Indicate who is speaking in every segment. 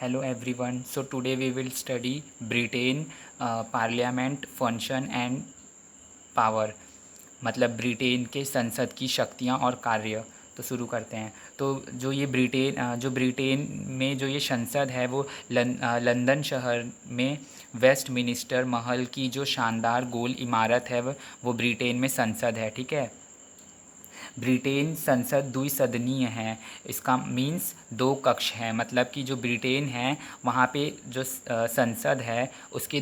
Speaker 1: Hello everyone. So today we will study Britain Parliament function and power. मतलब Britain के संसद की शक्तियाँ और कार्य। तो शुरू करते हैं। तो जो ब्रिटेन में जो ये संसद है वो लंदन शहर में वेस्टमिनिस्टर महल की जो शानदार गोल इमारत है वो ब्रिटेन में संसद है। ठीक है। ब्रिटेन संसद द्विसदनीय है। इसका मीन्स दो कक्ष हैं। मतलब कि जो ब्रिटेन है वहाँ पे जो संसद है उसके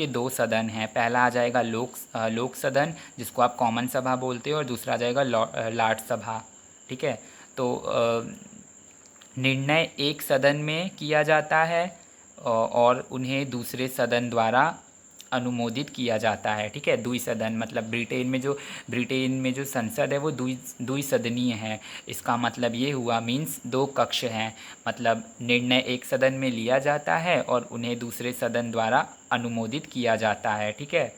Speaker 1: दो सदन हैं। पहला आ जाएगा लोक सदन, जिसको आप कॉमन सभा बोलते हो, और दूसरा आ जाएगा लॉर्ड सभा। ठीक है। तो निर्णय एक सदन में किया जाता है और उन्हें दूसरे सदन द्वारा अनुमोदित किया जाता है। ठीक है। द्विसदन मतलब ब्रिटेन में जो संसद है वो द्विसदनीय है। इसका मतलब ये हुआ, मीन्स दो कक्ष हैं। मतलब निर्णय एक सदन में लिया जाता है और उन्हें दूसरे सदन द्वारा अनुमोदित किया जाता है। ठीक है।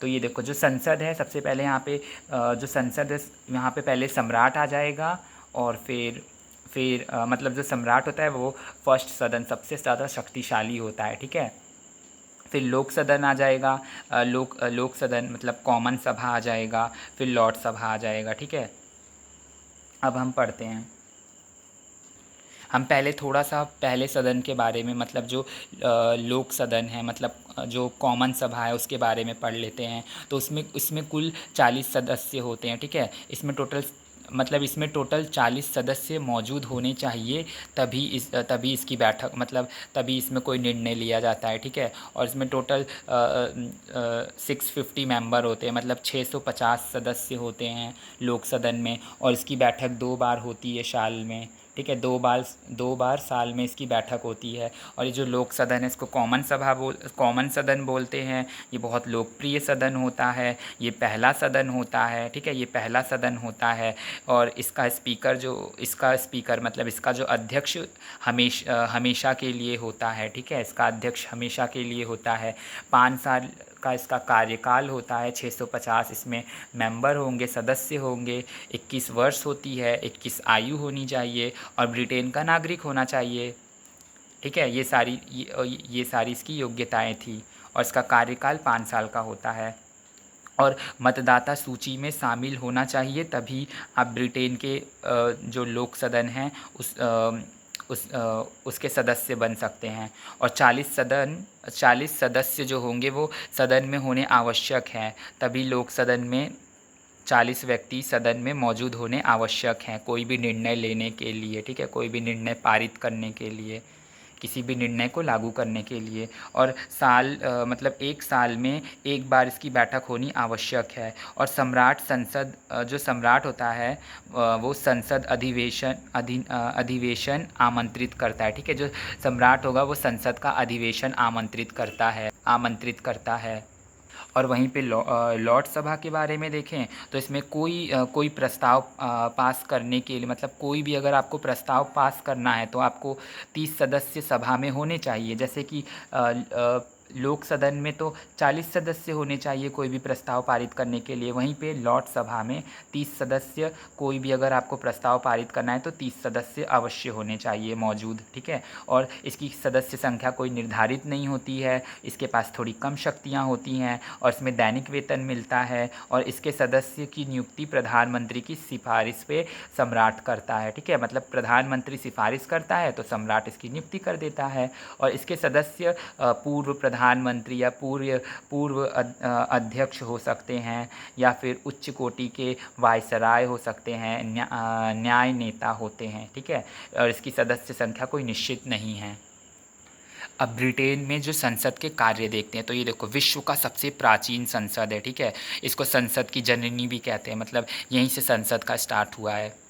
Speaker 1: तो ये देखो, जो संसद है, सबसे पहले यहाँ पे जो संसद है यहाँ पे पहले सम्राट आ जाएगा, और फिर मतलब जो सम्राट होता है वो फर्स्ट सदन सबसे ज़्यादा शक्तिशाली होता है। ठीक है। फिर लोक सदन आ जाएगा, लोक सदन मतलब कॉमन सभा आ जाएगा, फिर लॉर्ड सभा आ जाएगा। ठीक है। अब हम पढ़ते हैं। हम पहले थोड़ा सा पहले सदन के बारे में, मतलब जो लोक सदन है, मतलब जो कॉमन सभा है उसके बारे में पढ़ लेते हैं। तो इसमें कुल 40 सदस्य होते हैं। ठीक है। इसमें टोटल 40 सदस्य मौजूद होने चाहिए, तभी इसकी बैठक, मतलब तभी इसमें कोई निर्णय लिया जाता है। ठीक है। और इसमें टोटल 650 मेंबर होते हैं, मतलब 650 सदस्य होते हैं लोक सदन में, और इसकी बैठक 2 बार होती है साल में। ठीक है। 2 बार साल में इसकी बैठक होती है। और ये जो लोक सदन है इसको कॉमन सदन बोलते हैं। ये बहुत लोकप्रिय सदन होता है। ये पहला सदन होता है। ठीक है। ये पहला सदन होता है। और इसका स्पीकर मतलब इसका जो अध्यक्ष हमेशा के लिए होता है। ठीक है। इसका अध्यक्ष हमेशा के लिए होता है। 5 साल का इसका कार्यकाल होता है। 650 इसमें मेंबर होंगे, सदस्य होंगे। 21 वर्ष होती है, 21 आयु होनी चाहिए, और ब्रिटेन का नागरिक होना चाहिए। ठीक है। ये सारी इसकी योग्यताएं थी, और इसका कार्यकाल 5 साल का होता है। और मतदाता सूची में शामिल होना चाहिए, तभी आप ब्रिटेन के जो लोक सदन हैं उसके सदस्य बन सकते हैं। और 40 सदस्य जो होंगे वो सदन में होने आवश्यक हैं, तभी लोक सदन में 40 व्यक्ति सदन में मौजूद होने आवश्यक हैं कोई भी निर्णय लेने के लिए। ठीक है। कोई भी निर्णय पारित करने के लिए, किसी भी निर्णय को लागू करने के लिए। और मतलब एक साल में एक बार इसकी बैठक होनी आवश्यक है। और जो सम्राट होता है वो संसद अधिवेशन आमंत्रित करता है। ठीक है। जो सम्राट होगा वो संसद का अधिवेशन आमंत्रित करता है। और वहीं पे लॉर्ड सभा के बारे में देखें तो इसमें कोई प्रस्ताव पास करने के लिए, मतलब कोई भी अगर आपको प्रस्ताव पास करना है तो आपको 30 सदस्य सभा में होने चाहिए। जैसे कि लोक सदन में तो 40 सदस्य होने चाहिए कोई भी प्रस्ताव पारित करने के लिए, वहीं पे लॉर्ड सभा में 30 सदस्य, कोई भी अगर आपको प्रस्ताव पारित करना है तो 30 सदस्य अवश्य होने चाहिए मौजूद। ठीक है। और इसकी सदस्य संख्या कोई निर्धारित नहीं होती है, इसके पास थोड़ी कम शक्तियाँ होती हैं, और इसमें दैनिक वेतन मिलता है। और इसके सदस्य की नियुक्ति प्रधानमंत्री की सिफारिश पे सम्राट करता है। ठीक है। मतलब प्रधानमंत्री सिफारिश करता है तो सम्राट इसकी नियुक्ति कर देता है। और इसके सदस्य पूर्व प्रधानमंत्री या पूर्व अध्यक्ष हो सकते हैं, या फिर उच्च कोटि के वायसराय हो सकते हैं, न्याय नेता होते हैं। ठीक है। और इसकी सदस्य संख्या कोई निश्चित नहीं है। अब ब्रिटेन में जो संसद के कार्य देखते हैं तो ये देखो, विश्व का सबसे प्राचीन संसद है। ठीक है। इसको संसद की जननी भी कहते हैं, मतलब यहीं से संसद का स्टार्ट हुआ है,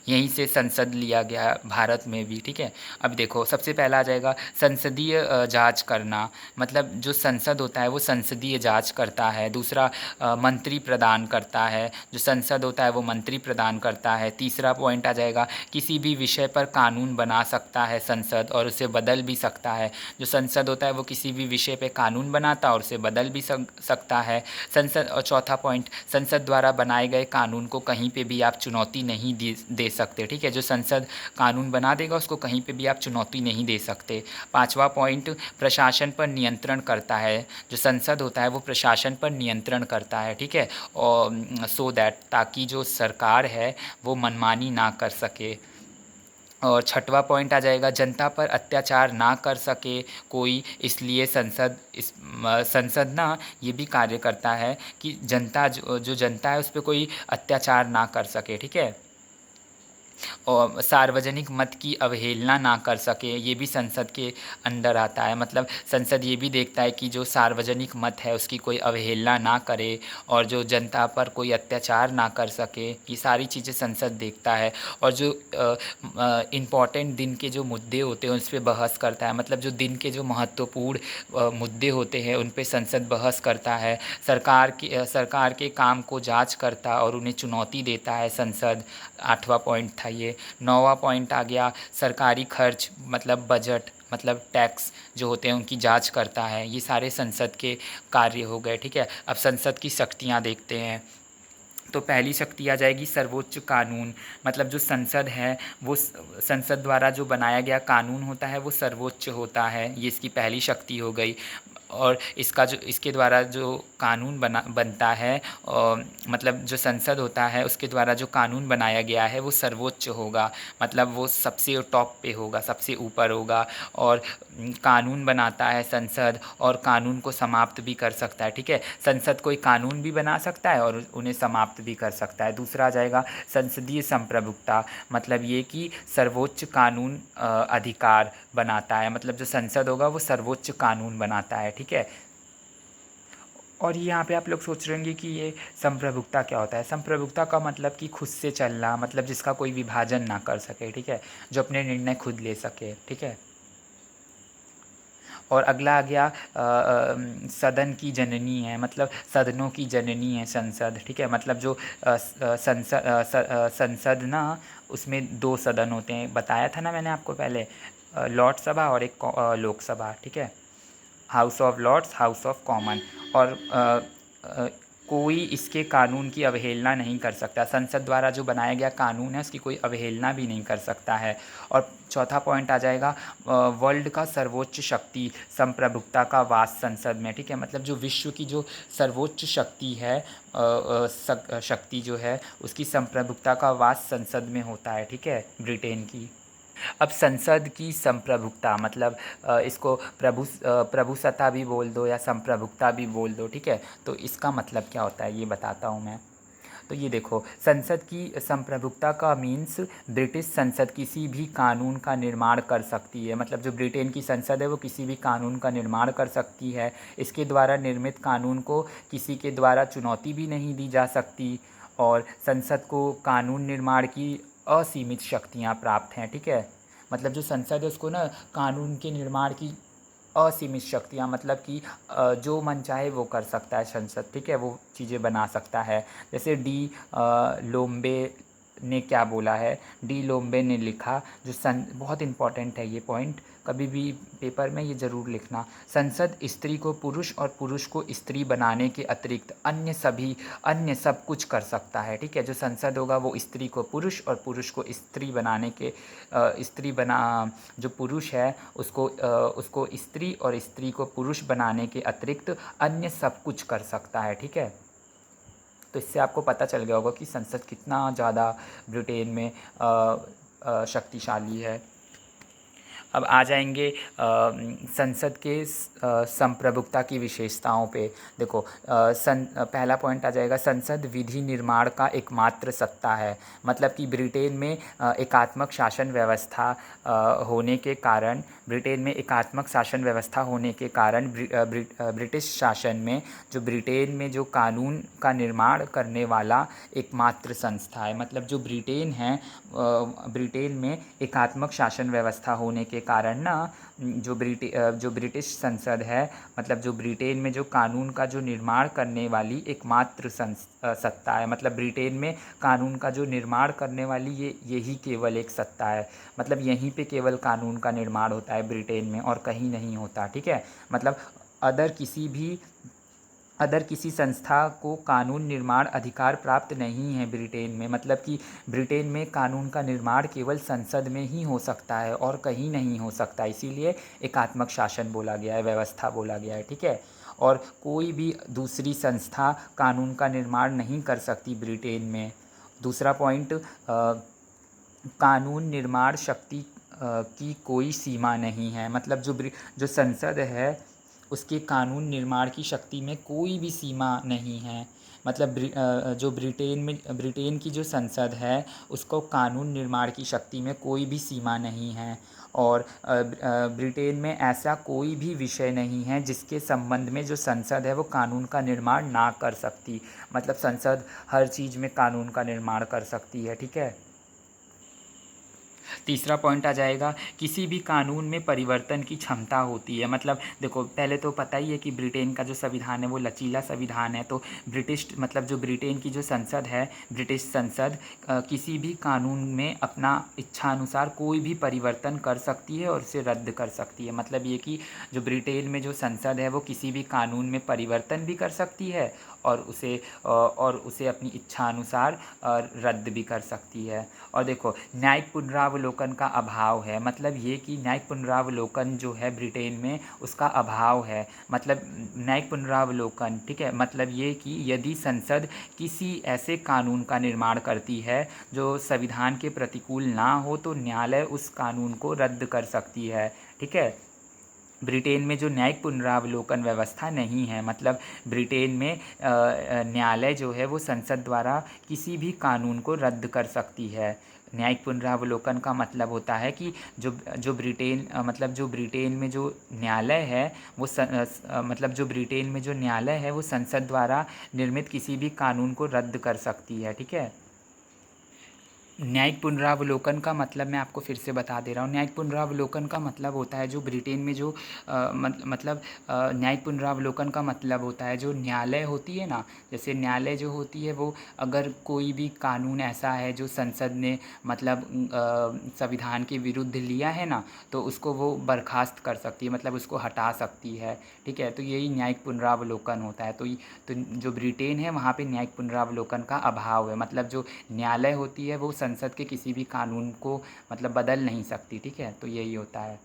Speaker 1: यहीं से संसद लिया गया भारत में भी। ठीक है। अब देखो, सबसे पहला आ जाएगा संसदीय जांच करना। मतलब जो संसद होता है वो संसदीय जांच करता है। दूसरा मंत्री प्रदान करता है, जो संसद होता है वो मंत्री प्रदान करता है। तीसरा पॉइंट आ जाएगा, किसी भी विषय पर कानून बना सकता है संसद, और उसे बदल भी सकता है। जो संसद होता है वो किसी भी विषय पे कानून बनाता है और उसे बदल भी सकता है संसद। और चौथा पॉइंट, संसद द्वारा बनाए गए कानून को कहीं पे भी आप चुनौती नहीं दे सकते, ठीक है। जो संसद कानून बना देगा उसको कहीं पे भी आप चुनौती नहीं दे सकते। पाँचवा पॉइंट, प्रशासन पर नियंत्रण करता है। जो संसद होता है वो प्रशासन पर नियंत्रण करता है, ठीक है, और सो दैट, ताकि जो सरकार है वो मनमानी ना कर सके। और छठवां पॉइंट आ जाएगा, जनता पर अत्याचार ना कर सके कोई, इसलिए संसद ना ये भी कार्य करता है कि जनता जो जनता है उस पर कोई अत्याचार ना कर सके, ठीक है। और सार्वजनिक मत की अवहेलना ना कर सके, ये भी संसद के अंडर आता है। मतलब संसद ये भी देखता है कि जो सार्वजनिक मत है उसकी कोई अवहेलना ना करे और जो जनता पर कोई अत्याचार ना कर सके, ये सारी चीज़ें संसद देखता है। और जो इम्पॉर्टेंट दिन के जो मुद्दे होते हैं उस पर बहस करता है। मतलब जो दिन के जो महत्वपूर्ण मुद्दे होते हैं उन पे संसद बहस करता है। सरकार के काम को जांच करता और उन्हें चुनौती देता है संसद। आठवां पॉइंट था ये। नौवां पॉइंट आ गया, सरकारी खर्च मतलब बजट मतलब टैक्स जो होते हैं उनकी जांच करता है। ये सारे संसद के कार्य हो गए, ठीक है। अब संसद की शक्तियाँ देखते हैं। तो पहली शक्ति आ जाएगी सर्वोच्च कानून। मतलब जो संसद है वो संसद द्वारा जो बनाया गया कानून होता है वो सर्वोच्च होता है, ये इसकी पहली शक्ति हो गई। और इसके द्वारा जो कानून बनता है, मतलब जो संसद होता है उसके द्वारा जो कानून बनाया गया है वो सर्वोच्च होगा, मतलब वो सबसे टॉप पे होगा, सबसे ऊपर होगा। और कानून बनाता है संसद और कानून को समाप्त भी कर सकता है, ठीक है। संसद कोई कानून भी बना सकता है और उन्हें समाप्त भी कर सकता है। दूसरा आ जाएगा संसदीय संप्रभुता। मतलब ये कि सर्वोच्च कानून अधिकार बनाता है। मतलब जो संसद होगा वो सर्वोच्च कानून बनाता है, ठीक है। और यहाँ पे आप लोग सोच रहे होंगे कि ये संप्रभुता क्या होता है। संप्रभुता का मतलब कि खुद से चलना, मतलब जिसका कोई विभाजन ना कर सके, ठीक है, जो अपने निर्णय खुद ले सके, ठीक है। और अगला आ गया सदन की जननी है, मतलब सदनों की जननी है संसद, ठीक है। मतलब जो संसद ना उसमें दो सदन होते हैं, बताया था ना मैंने आपको पहले, लोकसभा और एक लोकसभा, ठीक है। House of Lords, House of Common. और अ, कोई इसके कानून की अवहेलना नहीं कर सकता। संसद द्वारा जो बनाया गया कानून है उसकी कोई अवहेलना भी नहीं कर सकता है। और चौथा पॉइंट आ जाएगा वर्ल्ड का सर्वोच्च शक्ति संप्रभुता का वास संसद में, ठीक है। मतलब जो विश्व की जो सर्वोच्च शक्ति है, शक्ति जो है उसकी संप्रभुता का वास संसद में होता है, ठीक है, ब्रिटेन की। अब संसद की संप्रभुता मतलब इसको प्रभुसत्ता भी बोल दो या संप्रभुता भी बोल दो, ठीक है। तो इसका मतलब क्या होता है ये बताता हूँ मैं। तो ये देखो, संसद की संप्रभुता का मीन्स ब्रिटिश संसद किसी भी कानून का निर्माण कर सकती है। मतलब जो ब्रिटेन की संसद है वो किसी भी कानून का निर्माण कर सकती है। इसके द्वारा निर्मित कानून को किसी के द्वारा चुनौती भी नहीं दी जा सकती। और संसद को कानून निर्माण की असीमित शक्तियाँ प्राप्त हैं, ठीक है। मतलब जो संसद है उसको ना कानून के निर्माण की असीमित शक्तियाँ, मतलब कि जो मन चाहे वो कर सकता है संसद, ठीक है, वो चीज़ें बना सकता है। जैसे लोम्बे ने क्या बोला है, डी लोम्बे ने लिखा, बहुत इम्पॉर्टेंट है ये पॉइंट, कभी भी पेपर में ये ज़रूर लिखना। संसद स्त्री को पुरुष और पुरुष को स्त्री बनाने के अतिरिक्त अन्य सब कुछ कर सकता है, ठीक है। जो संसद होगा वो स्त्री को पुरुष और पुरुष को स्त्री बनाने के जो पुरुष है उसको स्त्री और स्त्री को पुरुष बनाने के अतिरिक्त अन्य सब कुछ कर सकता है, ठीक है। तो इससे आपको पता चल गया होगा कि संसद कितना ज़्यादा ब्रिटेन में शक्तिशाली है। अब आ जाएंगे संसद के संप्रभुता की विशेषताओं पे। देखो, पहला पॉइंट आ जाएगा, संसद विधि निर्माण का एकमात्र सत्ता है। मतलब कि ब्रिटेन में एकात्मक शासन व्यवस्था होने के कारण ब्रिटिश शासन में जो ब्रिटेन में जो कानून का निर्माण करने वाला एकमात्र संस्था है। मतलब जो ब्रिटेन में एकात्मक शासन व्यवस्था होने के कारण ना जो ब्रिटिश संसद है, मतलब जो ब्रिटेन में जो कानून का जो निर्माण करने वाली एकमात्र सत्ता है। मतलब ब्रिटेन में कानून का जो निर्माण करने वाली यही केवल एक सत्ता है। मतलब यहीं पे केवल कानून का निर्माण होता है ब्रिटेन में और कहीं नहीं होता, ठीक है। मतलब अदर अदर किसी संस्था को कानून निर्माण अधिकार प्राप्त नहीं है ब्रिटेन में। मतलब कि ब्रिटेन में कानून का निर्माण केवल संसद में ही हो सकता है और कहीं नहीं हो सकता, इसीलिए एकात्मक शासन बोला गया है, व्यवस्था बोला गया है, ठीक है। और कोई भी दूसरी संस्था कानून का निर्माण नहीं कर सकती ब्रिटेन में। दूसरा पॉइंट, कानून निर्माण शक्ति की कोई सीमा नहीं है। मतलब जो संसद है उसके कानून निर्माण की शक्ति में कोई भी सीमा नहीं है। मतलब जो ब्रिटेन की जो संसद है उसको कानून निर्माण की शक्ति में कोई भी सीमा नहीं है। और ब्रिटेन में ऐसा कोई भी विषय नहीं है जिसके संबंध में जो संसद है वो कानून का निर्माण ना कर सकती। मतलब संसद हर चीज़ में कानून का निर्माण कर सकती है, ठीक है। तीसरा पॉइंट आ जाएगा, किसी भी कानून में परिवर्तन की क्षमता होती है। मतलब देखो, पहले तो पता ही है कि ब्रिटेन का जो संविधान है वो लचीला संविधान है। तो मतलब जो ब्रिटेन की जो संसद है, ब्रिटिश संसद किसी भी कानून में अपना इच्छानुसार कोई भी परिवर्तन कर सकती है और उसे रद्द कर सकती है। मतलब ये कि जो ब्रिटेन में जो संसद है वो किसी भी कानून में परिवर्तन भी कर सकती है और उसे अपनी इच्छा अनुसार रद्द भी कर सकती है। और देखो, न्यायिक पुनरावलोकन का अभाव है। मतलब ये कि न्यायिक पुनरावलोकन जो है ब्रिटेन में उसका अभाव है। मतलब न्यायिक पुनरावलोकन, ठीक है, मतलब ये कि यदि संसद किसी ऐसे कानून का निर्माण करती है जो संविधान के प्रतिकूल ना हो तो न्यायालय उस कानून को रद्द कर सकती है, ठीक है। ब्रिटेन में जो न्यायिक पुनरावलोकन व्यवस्था नहीं है। मतलब ब्रिटेन में न्यायालय जो है वो संसद द्वारा किसी भी कानून को रद्द कर सकती है। न्यायिक पुनरावलोकन का मतलब होता है कि मतलब जो ब्रिटेन में जो न्यायालय है वो मतलब जो ब्रिटेन में जो न्यायालय है वो संसद द्वारा निर्मित किसी भी कानून को रद्द कर सकती है, ठीक है। न्यायिक पुनरावलोकन का मतलब मैं आपको फिर से बता दे रहा हूँ। न्यायिक पुनरावलोकन का मतलब होता है जो ब्रिटेन में जो न्यायिक पुनरावलोकन का मतलब होता है जो न्यायालय होती है ना, जैसे न्यायालय जो होती है वो अगर कोई भी कानून ऐसा है जो संसद ने मतलब संविधान के विरुद्ध लिया है ना, तो उसको वो बर्खास्त कर सकती है, मतलब उसको हटा सकती है, ठीक है। तो यही न्यायिक पुनरावलोकन होता है। तो जो ब्रिटेन है वहाँ पे न्यायिक पुनरावलोकन का अभाव है। मतलब जो न्यायालय होती है वो संसद के किसी भी कानून को मतलब बदल नहीं सकती, ठीक है। तो यही होता है।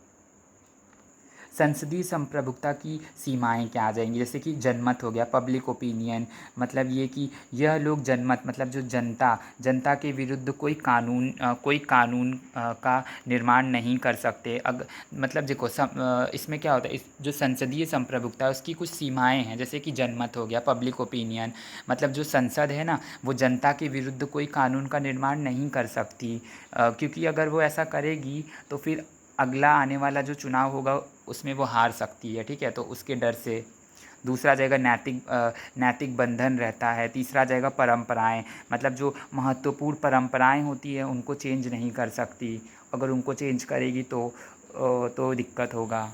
Speaker 1: संसदीय संप्रभुता की सीमाएं क्या आ जाएंगी, जैसे कि जनमत हो गया, पब्लिक ओपिनियन। मतलब ये कि यह लोग जनमत मतलब जो जनता के विरुद्ध कोई कानून का निर्माण नहीं कर सकते। मतलब देखो इसमें क्या होता है, इस जो संसदीय संप्रभुता है उसकी कुछ सीमाएं हैं, जैसे कि जनमत हो गया, पब्लिक ओपिनियन। मतलब जो संसद है ना वो जनता के विरुद्ध कोई कानून का निर्माण नहीं कर सकती, क्योंकि अगर वो ऐसा करेगी तो फिर अगला आने वाला जो चुनाव होगा उसमें वो हार सकती है, ठीक है। तो उसके डर से। दूसरा जाएगा नैतिक बंधन रहता है। तीसरा जाएगा परंपराएं। मतलब जो महत्वपूर्ण परंपराएं होती है उनको चेंज नहीं कर सकती, अगर उनको चेंज करेगी तो दिक्कत होगा।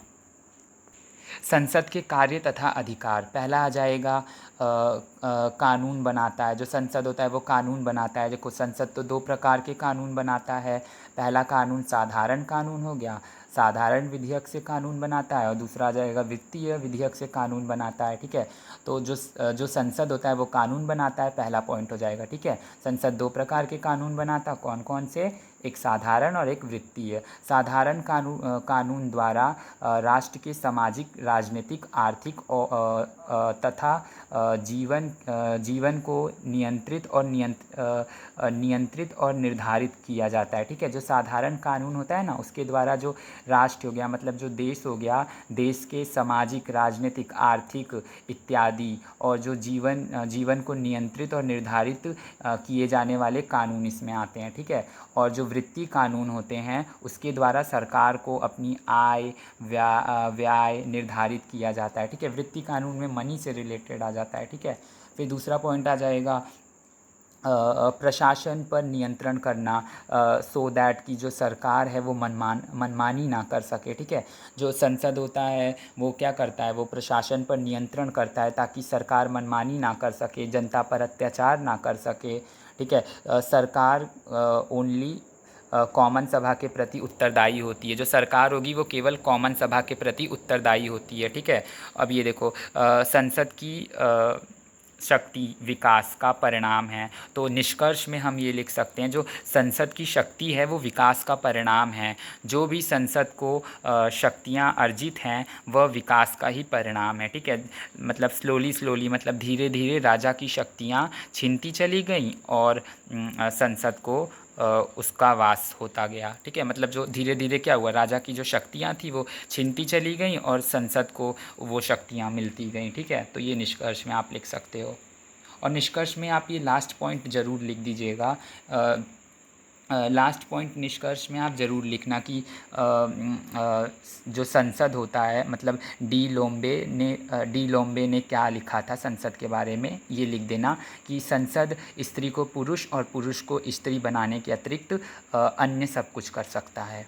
Speaker 1: संसद के कार्य तथा अधिकार, पहला आ जाएगा कानून बनाता है। जो संसद होता है वो कानून बनाता है। देखो, संसद तो दो प्रकार के कानून बनाता है। पहला कानून साधारण कानून हो गया, साधारण विधेयक से कानून बनाता है, और दूसरा आ जाएगा वित्तीय विधेयक से कानून बनाता है, ठीक है। तो जो संसद होता है वो कानून बनाता है, पहला पॉइंट हो जाएगा, ठीक है। संसद दो प्रकार के कानून बनाता है, कौन कौन से, एक साधारण और एक वित्तीय। साधारण कानून द्वारा राष्ट्र के सामाजिक, राजनीतिक, आर्थिक तथा जीवन को नियंत्रित और निर्धारित किया जाता है, ठीक है। जो साधारण कानून होता है ना उसके द्वारा जो राष्ट्र हो गया मतलब जो देश हो गया, देश के सामाजिक, राजनीतिक, आर्थिक इत्यादि और जो जीवन को नियंत्रित और निर्धारित किए जाने वाले कानून इसमें आते हैं, ठीक है। और जो वृत्तीय कानून होते हैं उसके द्वारा सरकार को अपनी आय व्यय निर्धारित किया जाता है, ठीक है। वृत्तीय कानून में मनी से रिलेटेड आ जाता है, ठीक है। फिर दूसरा पॉइंट आ जाएगा प्रशासन पर नियंत्रण करना, सो दैट कि जो सरकार है वो मनमानी ना कर सके, ठीक है। जो संसद होता है वो क्या करता है, वो प्रशासन पर नियंत्रण करता है ताकि सरकार मनमानी ना कर सके, जनता पर अत्याचार ना कर सके, ठीक है। सरकार ओनली कॉमन सभा के प्रति उत्तरदायी होती है। जो सरकार होगी वो केवल कॉमन सभा के प्रति उत्तरदायी होती है, ठीक है। अब ये देखो, संसद की शक्ति विकास का परिणाम है। तो निष्कर्ष में हम ये लिख सकते हैं, जो संसद की शक्ति है वो विकास का परिणाम है। जो भी संसद को शक्तियाँ अर्जित हैं वह विकास का ही परिणाम है, ठीक है। मतलब स्लोली मतलब धीरे धीरे राजा की शक्तियाँ छिनती चली गईं और संसद को उसका वास होता गया, ठीक है। मतलब जो धीरे धीरे क्या हुआ, राजा की जो शक्तियाँ थी वो छिनती चली गईं और संसद को वो शक्तियाँ मिलती गईं, ठीक है। तो ये निष्कर्ष में आप लिख सकते हो। और निष्कर्ष में आप ये लास्ट पॉइंट ज़रूर लिख दीजिएगा। लास्ट पॉइंट निष्कर्ष में आप ज़रूर लिखना कि जो संसद होता है, मतलब डी लोम्बे ने क्या लिखा था संसद के बारे में, ये लिख देना कि संसद स्त्री को पुरुष और पुरुष को स्त्री बनाने के अतिरिक्त अन्य सब कुछ कर सकता है।